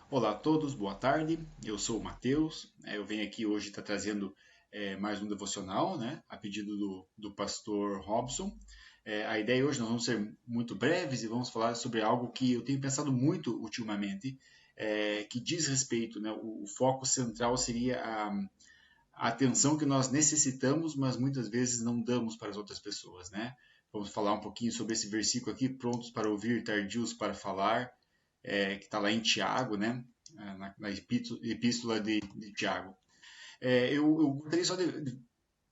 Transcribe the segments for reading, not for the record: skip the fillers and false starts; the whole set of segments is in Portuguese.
Olá a todos, boa tarde. Eu sou o Matheus. Eu venho aqui hoje estar trazendo mais um devocional, né, a pedido do pastor Robson. A ideia hoje nós vamos ser muito breves e vamos falar sobre algo que eu tenho pensado muito ultimamente, que diz respeito, né, o foco central seria a atenção que nós necessitamos, mas muitas vezes não damos para as outras pessoas, né? Vamos falar um pouquinho sobre esse versículo aqui, prontos para ouvir, tardios para falar, que está lá em Tiago, né? Na epístola de Tiago. Eu gostaria só de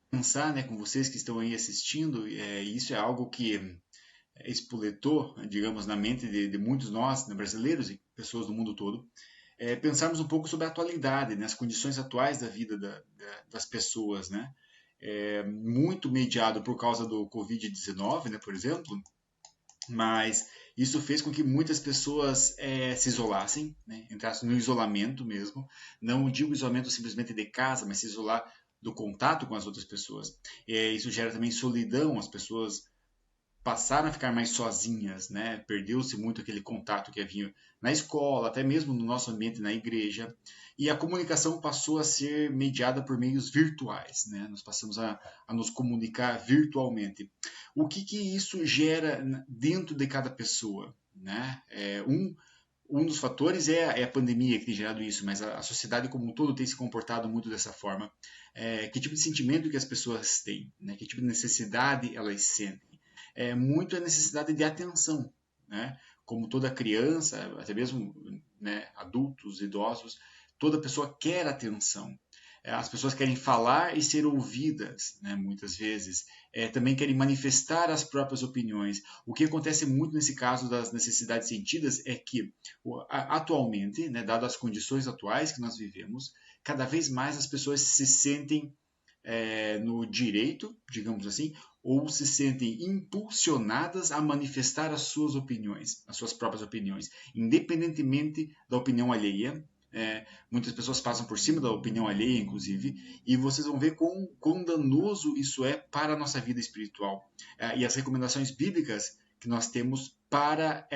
pensar, né, com vocês que estão aí assistindo, e isso é algo que espoletou, digamos, na mente de muitos nós, né, brasileiros e pessoas do mundo todo, pensarmos um pouco sobre a atualidade, né, as condições atuais da vida das pessoas, né? Muito mediado por causa do Covid-19, né, por exemplo, mas isso fez com que muitas pessoas se isolassem, né, entrassem no isolamento mesmo. Não digo isolamento simplesmente de casa, mas se isolar do contato com as outras pessoas. Isso gera também solidão, as pessoas passaram a ficar mais sozinhas, né? Perdeu-se muito aquele contato que havia na escola, até mesmo no nosso ambiente na igreja, e a comunicação passou a ser mediada por meios virtuais, né? Nós passamos a nos comunicar virtualmente. O que isso gera dentro de cada pessoa, né? Um dos fatores é a pandemia que tem gerado isso, mas a sociedade como um todo tem se comportado muito dessa forma. Que tipo de sentimento que as pessoas têm, né? Que tipo de necessidade elas sentem? Muito a necessidade de atenção, né? Como toda criança, até mesmo, né, adultos, idosos, toda pessoa quer atenção. As pessoas querem falar e ser ouvidas, né, muitas vezes. Também querem manifestar as próprias opiniões. O que acontece muito nesse caso das necessidades sentidas é que, atualmente, né, dadas as condições atuais que nós vivemos, cada vez mais as pessoas se sentem no direito, digamos assim, ou se sentem impulsionadas a manifestar as suas opiniões, as suas próprias opiniões, independentemente da opinião alheia. Muitas pessoas passam por cima da opinião alheia, inclusive, e vocês vão ver quão danoso isso é para a nossa vida espiritual. E as recomendações bíblicas que nós temos para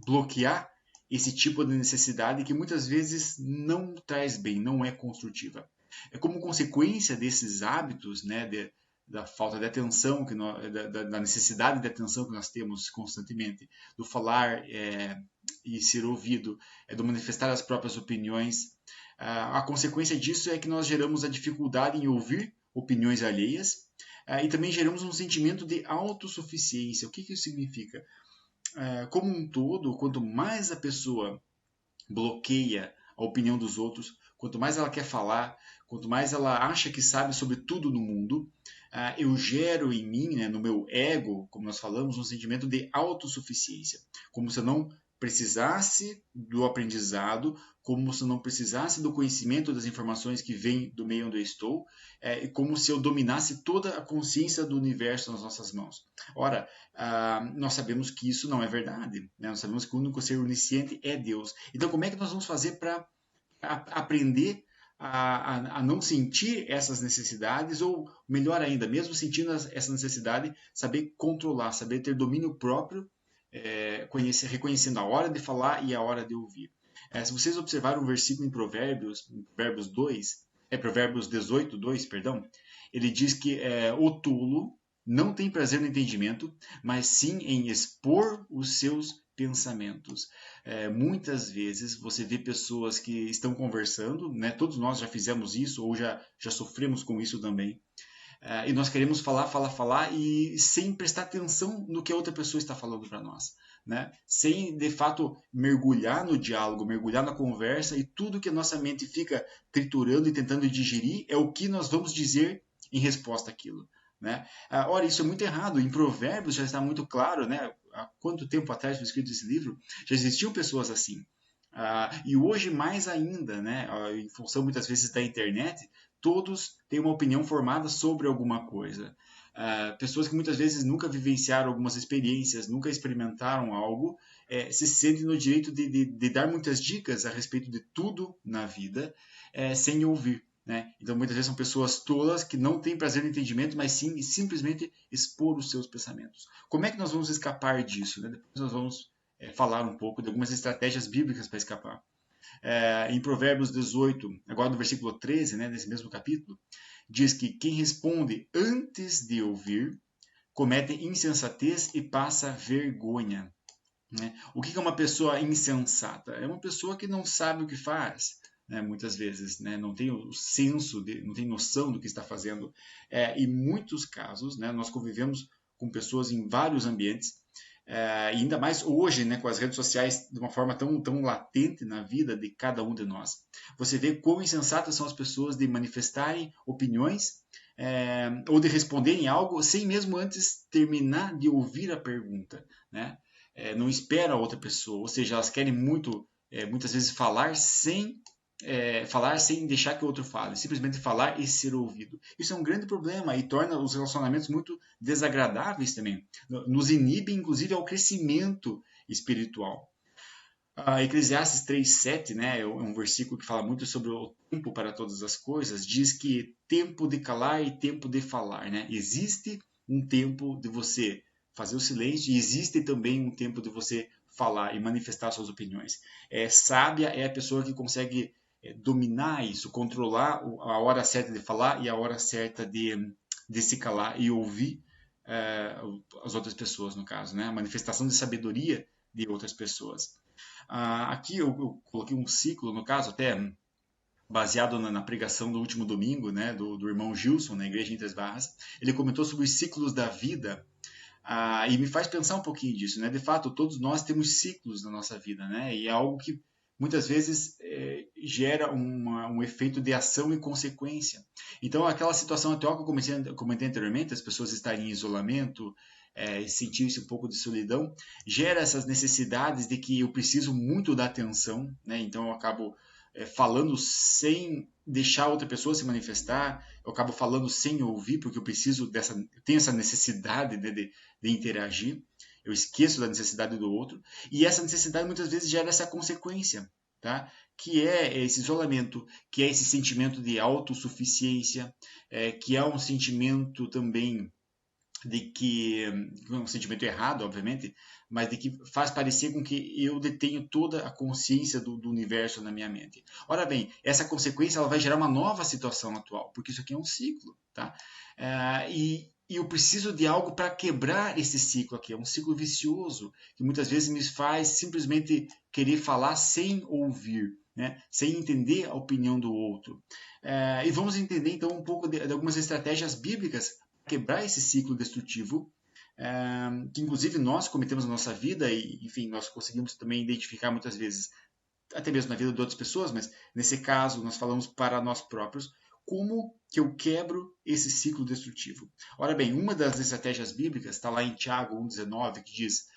bloquear esse tipo de necessidade que muitas vezes não traz bem, não é construtiva. Como consequência desses hábitos, né, da falta de atenção, da necessidade de atenção que nós temos constantemente, do falar e ser ouvido, do manifestar as próprias opiniões, a consequência disso é que nós geramos a dificuldade em ouvir opiniões alheias e também geramos um sentimento de autossuficiência. O que isso significa? Como um todo, quanto mais a pessoa bloqueia a opinião dos outros, quanto mais ela quer falar, quanto mais ela acha que sabe sobre tudo no mundo, eu gero em mim, né, no meu ego, como nós falamos, um sentimento de autossuficiência, como se eu não precisasse do aprendizado, como se eu não precisasse do conhecimento das informações que vêm do meio onde eu estou, e como se eu dominasse toda a consciência do universo nas nossas mãos. Ora, nós sabemos que isso não é verdade, né? Nós sabemos que o único ser onisciente é Deus. Então, como é que nós vamos fazer para aprender a não sentir essas necessidades, ou melhor ainda, mesmo sentindo essa necessidade, saber controlar, saber ter domínio próprio, reconhecendo a hora de falar e a hora de ouvir. Se vocês observarem um versículo em Provérbios 2, Provérbios 18, 2, perdão, ele diz que o tolo não tem prazer no entendimento, mas sim em expor os seus pensamentos. Muitas vezes você vê pessoas que estão conversando, né? Todos nós já fizemos isso ou já sofremos com isso também. E nós queremos falar, falar, falar e sem prestar atenção no que a outra pessoa está falando para nós, né? Sem de fato mergulhar no diálogo, mergulhar na conversa, e tudo que a nossa mente fica triturando e tentando digerir é o que nós vamos dizer em resposta àquilo, né? Ora, isso é muito errado. Em Provérbios já está muito claro, né? Há quanto tempo atrás foi escrito esse livro? Já existiam pessoas assim. E hoje mais ainda, né, em função muitas vezes da internet, todos têm uma opinião formada sobre alguma coisa. Pessoas que muitas vezes nunca vivenciaram algumas experiências, nunca experimentaram algo, se sentem no direito de dar muitas dicas a respeito de tudo na vida, sem ouvir. Né? Então, muitas vezes são pessoas tolas que não têm prazer no entendimento, mas sim simplesmente expor os seus pensamentos. Como é que nós vamos escapar disso? Né? Depois nós vamos falar um pouco de algumas estratégias bíblicas para escapar. Em Provérbios 18, agora no versículo 13, né, nesse mesmo capítulo, diz que quem responde antes de ouvir comete insensatez e passa vergonha. Né? O que é uma pessoa insensata? É uma pessoa que não sabe o que faz, né? Muitas vezes, né? Não tem o senso, não tem noção do que está fazendo. Em muitos casos, né, nós convivemos com pessoas em vários ambientes, e ainda mais hoje, né, com as redes sociais de uma forma tão latente na vida de cada um de nós. Você vê quão insensatas são as pessoas de manifestarem opiniões, ou de responderem algo sem mesmo antes terminar de ouvir a pergunta, né? Não espera a outra pessoa, ou seja, elas querem muitas vezes falar sem deixar que o outro fale, simplesmente falar e ser ouvido. Isso é um grande problema e torna os relacionamentos muito desagradáveis também. Nos inibe, inclusive, ao crescimento espiritual. Eclesiastes 3:7, né, é um versículo que fala muito sobre o tempo para todas as coisas, diz que tempo de calar e tempo de falar, né? Existe um tempo de você fazer o silêncio e existe também um tempo de você falar e manifestar suas opiniões. Sábia é a pessoa que consegue dominar isso, controlar a hora certa de falar e a hora certa de se calar e ouvir as outras pessoas, no caso, né? A manifestação de sabedoria de outras pessoas. Aqui eu coloquei um ciclo, no caso, até baseado na pregação do último domingo, né, do irmão Gilson, na igreja em Três Barras. Ele comentou sobre os ciclos da vida, e me faz pensar um pouquinho disso, né? De fato, todos nós temos ciclos na nossa vida, né? E é algo que muitas vezes gera um efeito de ação e consequência. Então, aquela situação atual que eu comentei anteriormente, as pessoas estarem em isolamento, sentir-se um pouco de solidão, gera essas necessidades de que eu preciso muito da atenção, né? Então, eu acabo falando sem deixar outra pessoa se manifestar, eu acabo falando sem ouvir, porque eu tenho essa necessidade de interagir, eu esqueço da necessidade do outro, e essa necessidade muitas vezes gera essa consequência, tá? Que é esse isolamento, que é esse sentimento de autossuficiência, que é um sentimento também de que, um sentimento errado, obviamente, mas de que faz parecer com que eu detenho toda a consciência do universo na minha mente. Ora bem, essa consequência ela vai gerar uma nova situação atual, porque isso aqui é um ciclo, tá? E eu preciso de algo para quebrar esse ciclo aqui, é um ciclo vicioso, que muitas vezes me faz simplesmente querer falar sem ouvir, né? Sem entender a opinião do outro. E vamos entender então um pouco de algumas estratégias bíblicas quebrar esse ciclo destrutivo, que inclusive nós cometemos na nossa vida e, enfim, nós conseguimos também identificar muitas vezes, até mesmo na vida de outras pessoas, mas nesse caso nós falamos para nós próprios, como que eu quebro esse ciclo destrutivo. Ora bem, uma das estratégias bíblicas está lá em Tiago 1,19, que diz: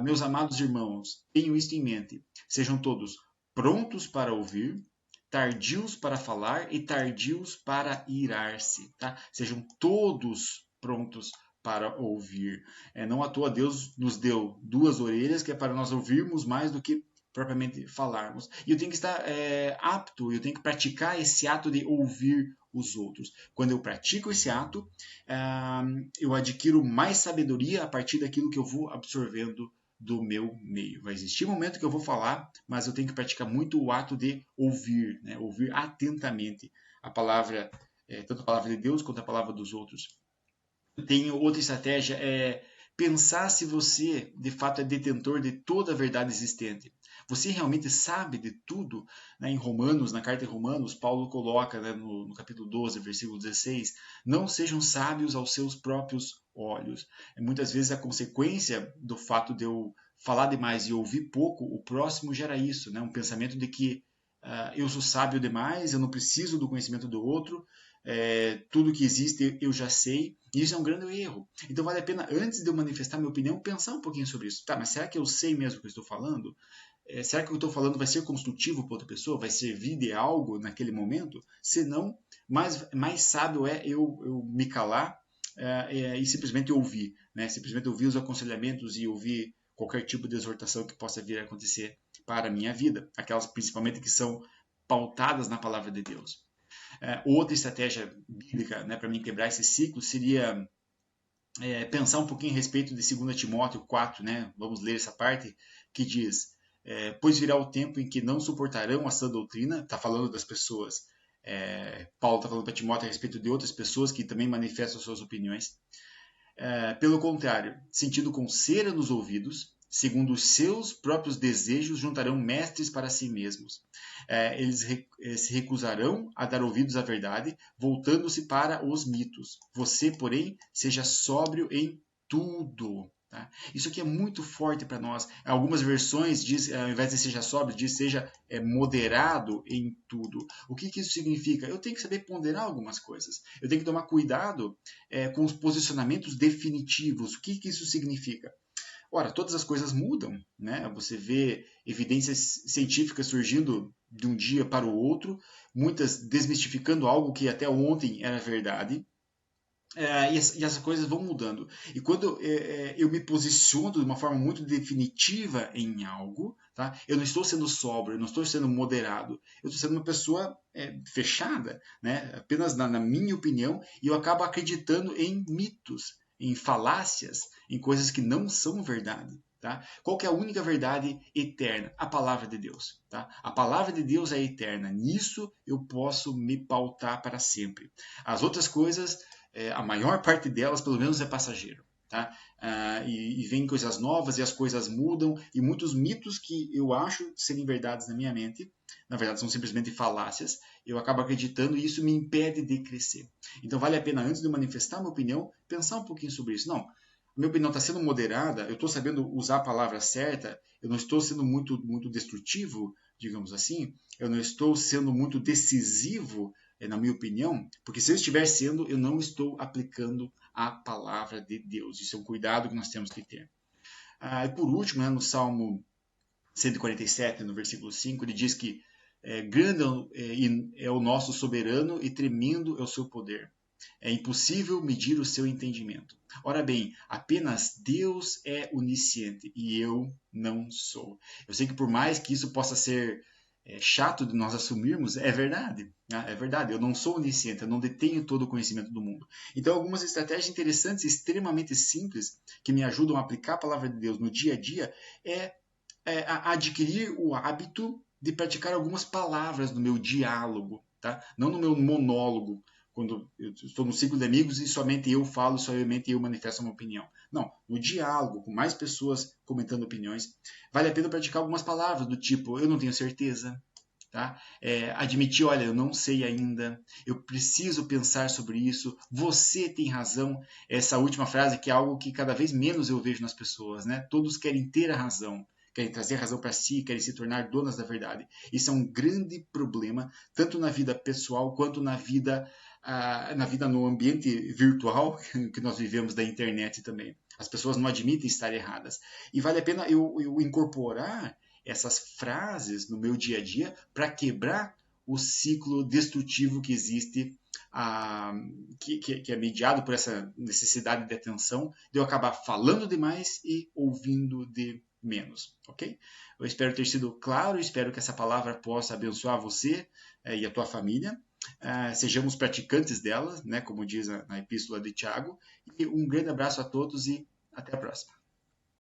meus amados irmãos, tenham isto em mente, sejam todos prontos para ouvir, tardios para falar e tardios para irar-se, tá? Sejam todos prontos para ouvir. Não à toa Deus nos deu duas orelhas, que é para nós ouvirmos mais do que propriamente falarmos. E eu tenho que estar apto, eu tenho que praticar esse ato de ouvir os outros. Quando eu pratico esse ato, eu adquiro mais sabedoria a partir daquilo que eu vou absorvendo do meu meio. Vai existir um momento que eu vou falar, mas eu tenho que praticar muito o ato de ouvir, né? Ouvir atentamente a palavra, tanto a palavra de Deus quanto a palavra dos outros. Tem outra estratégia, pensar se você de fato é detentor de toda a verdade existente. Você realmente sabe de tudo? Né? Em Romanos, na carta de Romanos, Paulo coloca, né, no capítulo 12, versículo 16, não sejam sábios aos seus próprios olhos. Muitas vezes a consequência do fato de eu falar demais e ouvir pouco, o próximo gera isso, né? Um pensamento de que eu sou sábio demais, eu não preciso do conhecimento do outro, tudo que existe eu já sei, e isso é um grande erro. Então vale a pena, antes de eu manifestar minha opinião, pensar um pouquinho sobre isso. Tá, mas será que eu sei mesmo o que eu estou falando? Será que o que eu estou falando vai ser construtivo para outra pessoa? Vai servir de algo naquele momento? Se não, mais sábio é eu me calar e simplesmente ouvir. Né? Simplesmente ouvir os aconselhamentos e ouvir qualquer tipo de exortação que possa vir a acontecer para a minha vida. Aquelas principalmente que são pautadas na palavra de Deus. Outra estratégia bíblica, né, para mim quebrar esse ciclo seria pensar um pouquinho a respeito de 2 Timóteo 4, né? Vamos ler essa parte, que diz: pois virá o tempo em que não suportarão a sã doutrina. Está falando das pessoas. Paulo está falando para Timóteo a respeito de outras pessoas que também manifestam suas opiniões. Pelo contrário, sentindo com cera nos ouvidos, segundo os seus próprios desejos, juntarão mestres para si mesmos. Eles se recusarão a dar ouvidos à verdade, voltando-se para os mitos. Você, porém, seja sóbrio em tudo. Tá? Isso aqui é muito forte para nós. Algumas versões diz, ao invés de seja sóbrio, diz seja moderado em tudo. O que isso significa? Eu tenho que saber ponderar algumas coisas. Eu tenho que tomar cuidado com os posicionamentos definitivos. O que isso significa? Ora, todas as coisas mudam, né? Você vê evidências científicas surgindo de um dia para o outro, muitas desmistificando algo que até ontem era verdade. E essas coisas vão mudando. E quando eu me posiciono de uma forma muito definitiva em algo, tá? Eu não estou sendo sóbrio, eu não estou sendo moderado, eu estou sendo uma pessoa fechada, né? Apenas na minha opinião, e eu acabo acreditando em mitos, em falácias, em coisas que não são verdade. Tá? Qual que é a única verdade eterna? A palavra de Deus. Tá? A palavra de Deus é eterna. Nisso eu posso me pautar para sempre. As outras coisas, a maior parte delas, pelo menos, é passageiro. Tá? E vem coisas novas e as coisas mudam. E muitos mitos que eu acho serem verdades na minha mente, na verdade são simplesmente falácias, eu acabo acreditando e isso me impede de crescer. Então vale a pena, antes de manifestar minha opinião, pensar um pouquinho sobre isso. Não, minha opinião está sendo moderada, eu estou sabendo usar a palavra certa, eu não estou sendo muito destrutivo, digamos assim, eu não estou sendo muito decisivo, na minha opinião, porque se eu estiver sendo, eu não estou aplicando a palavra de Deus. Isso é um cuidado que nós temos que ter. E por último, no Salmo 147, no versículo 5, ele diz que grande é o nosso soberano e tremendo é o seu poder. É impossível medir o seu entendimento. Ora bem, apenas Deus é onisciente e eu não sou. Eu sei que por mais que isso possa ser chato de nós assumirmos, é verdade. Né? É verdade, eu não sou onisciente, eu não detenho todo o conhecimento do mundo. Então, algumas estratégias interessantes, extremamente simples, que me ajudam a aplicar a palavra de Deus no dia a dia, a adquirir o hábito de praticar algumas palavras no meu diálogo, tá? Não no meu monólogo, quando eu estou num ciclo de amigos e somente eu falo, somente eu manifesto uma opinião. Não, no diálogo, com mais pessoas comentando opiniões, vale a pena praticar algumas palavras do tipo, eu não tenho certeza, tá? Admitir, olha, eu não sei ainda, eu preciso pensar sobre isso, você tem razão. Essa última frase que é algo que cada vez menos eu vejo nas pessoas, né? Todos querem ter a razão, querem trazer a razão para si, querem se tornar donas da verdade. Isso é um grande problema, tanto na vida pessoal quanto na vida no ambiente virtual que nós vivemos da internet também. As pessoas não admitem estar erradas. E vale a pena eu incorporar essas frases no meu dia a dia para quebrar o ciclo destrutivo que existe, que é mediado por essa necessidade de atenção, de eu acabar falando demais e ouvindo de menos, ok? Eu espero ter sido claro, espero que essa palavra possa abençoar você e a tua família. Sejamos praticantes dela, né, como diz na epístola de Tiago. E um grande abraço a todos e até a próxima.